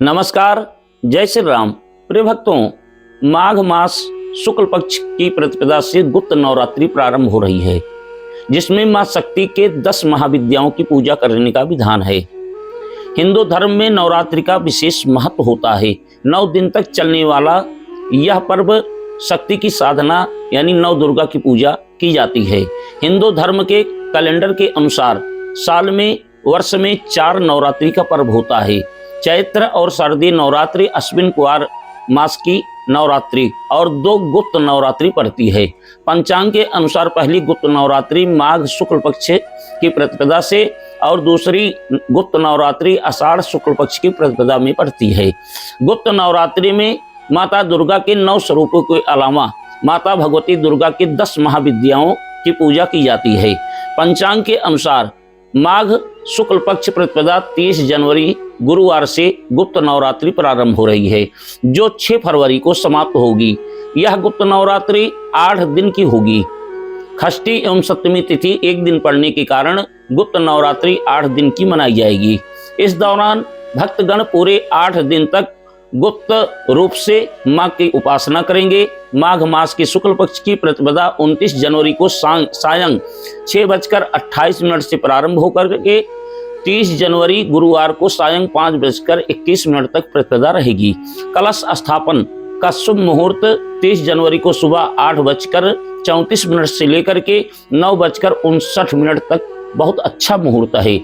नमस्कार, जय श्री राम। प्रिय भक्तों, माघ मास शुक्ल पक्ष की प्रतिपदा से गुप्त नवरात्रि प्रारंभ हो रही है, जिसमें मां शक्ति के 10 महाविद्याओं की पूजा करने का विधान है। हिंदू धर्म में नवरात्रि का विशेष महत्व होता है। 9 दिन तक चलने वाला यह पर्व शक्ति की साधना यानी नव दुर्गा की पूजा की जाती है। हिंदू धर्म के कैलेंडर के अनुसार साल में वर्ष में 4 नवरात्रि का पर्व होता है। चैत्र और शारदीय नवरात्रि, अश्विन कुमार मास की नवरात्रि और 2 गुप्त नवरात्रि पड़ती है। पंचांग के अनुसार पहली गुप्त नवरात्रि माघ शुक्ल पक्ष की प्रतिपदा से और दूसरी गुप्त नवरात्रि आषाढ़ शुक्ल पक्ष की प्रतिपदा में पड़ती है। गुप्त नवरात्रि में माता दुर्गा के 9 स्वरूपों के अलावा माता भगवती दुर्गा के 10 महाविद्याओं की पूजा की जाती है। पंचांग के अनुसार माघ शुक्ल पक्ष प्रतिपदा 30 जनवरी गुरुवार से गुप्त नवरात्रि प्रारंभ हो रही है, जो 6 फरवरी को समाप्त होगी। यह गुप्त नवरात्रि 8 दिन की होगी। षष्ठी एवं सप्तमी तिथि एक दिन पड़ने के कारण गुप्त नवरात्रि 8 दिन की मनाई जाएगी। इस दौरान भक्तगण पूरे 8 दिन तक गुप्त रूप से मां की उपासना करेंगे। माघ मास के शुक्ल पक्ष की प्रतिपदा 29 जनवरी को सायं 6:28 से प्रारंभ होकर के 30 जनवरी गुरुवार को सायं 5:21 तक प्रतिपदा रहेगी। कलश स्थापन का शुभ मुहूर्त 30 जनवरी को सुबह 8:34 से लेकर के 9:59 तक बहुत अच्छा मुहूर्त है।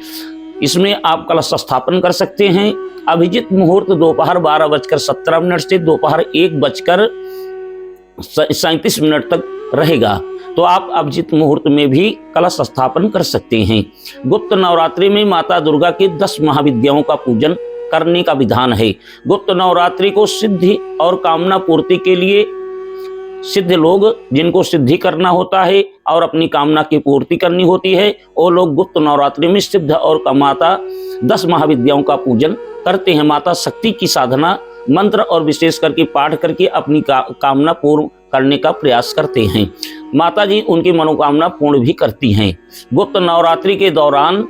इसमें आप कलश स्थापन कर सकते हैं। अभिजित मुहूर्त दोपहर 12:17 से दोपहर 1:37 तक रहेगा, तो आप अभिजित मुहूर्त में भी कलश स्थापन कर सकते हैं। गुप्त नवरात्रि में माता दुर्गा की 10 महाविद्याओं का पूजन करने का विधान है। गुप्त नवरात्रि को सिद्धि और कामना पूर्ति के लिए सिद्ध लोग, जिनको सिद्धि करना होता है और अपनी कामना की पूर्ति करनी होती है, वो लोग गुप्त नवरात्रि में सिद्ध और माता 10 महाविद्याओं का पूजन करते हैं। माता शक्ति की साधना मंत्र और विशेष करके पाठ करके अपनी कामना पूर्ण करने का प्रयास करते हैं। माता जी उनकी मनोकामना पूर्ण भी करती हैं। गुप्त नवरात्रि के दौरान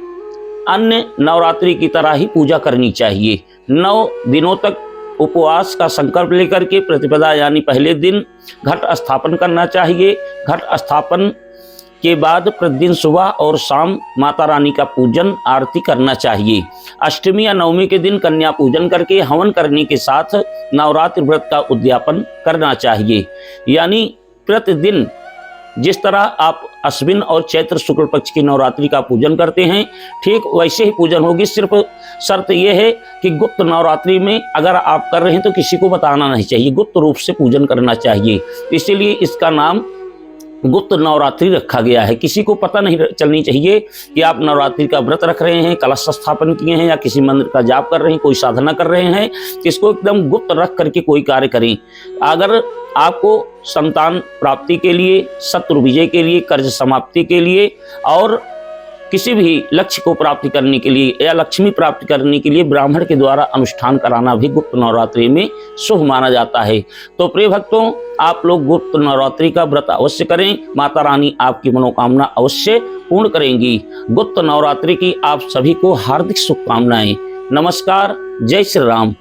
अन्य नवरात्रि की तरह ही पूजा करनी चाहिए। 9 दिनों तक उपवास का संकल्प लेकर के प्रतिपदा यानी पहले दिन घट स्थापन करना चाहिए। घट स्थापन के बाद प्रतिदिन सुबह और शाम माता रानी का पूजन आरती करना चाहिए। अष्टमी या नवमी के दिन कन्या पूजन करके हवन करने के साथ नवरात्रि व्रत का उद्यापन करना चाहिए। यानी प्रतिदिन जिस तरह आप अश्विन और चैत्र शुक्ल पक्ष की नवरात्रि का पूजन करते हैं, ठीक वैसे ही पूजन होगी। सिर्फ शर्त यह है कि गुप्त नवरात्रि में अगर आप कर रहे हैं तो किसी को बताना नहीं चाहिए, गुप्त रूप से पूजन करना चाहिए। इसीलिए इसका नाम गुप्त नवरात्रि रखा गया है। किसी को पता नहीं चलनी चाहिए कि आप नवरात्रि का व्रत रख रहे हैं, कलश स्थापन किए हैं या किसी मंत्र का जाप कर रहे हैं, कोई साधना कर रहे हैं। इसको एकदम गुप्त रख करके कोई कार्य करें। अगर आपको संतान प्राप्ति के लिए, शत्रु विजय के लिए, कर्ज समाप्ति के लिए और किसी भी लक्ष्य को प्राप्ति करने के लिए या लक्ष्मी प्राप्ति करने के लिए ब्राह्मण के द्वारा अनुष्ठान कराना भी गुप्त नवरात्रि में शुभ माना जाता है। तो प्रिय भक्तों, आप लोग गुप्त नवरात्रि का व्रत अवश्य करें। माता रानी आपकी मनोकामना अवश्य पूर्ण करेंगी। गुप्त नवरात्रि की आप सभी को हार्दिक शुभकामनाएं। नमस्कार, जय श्री राम।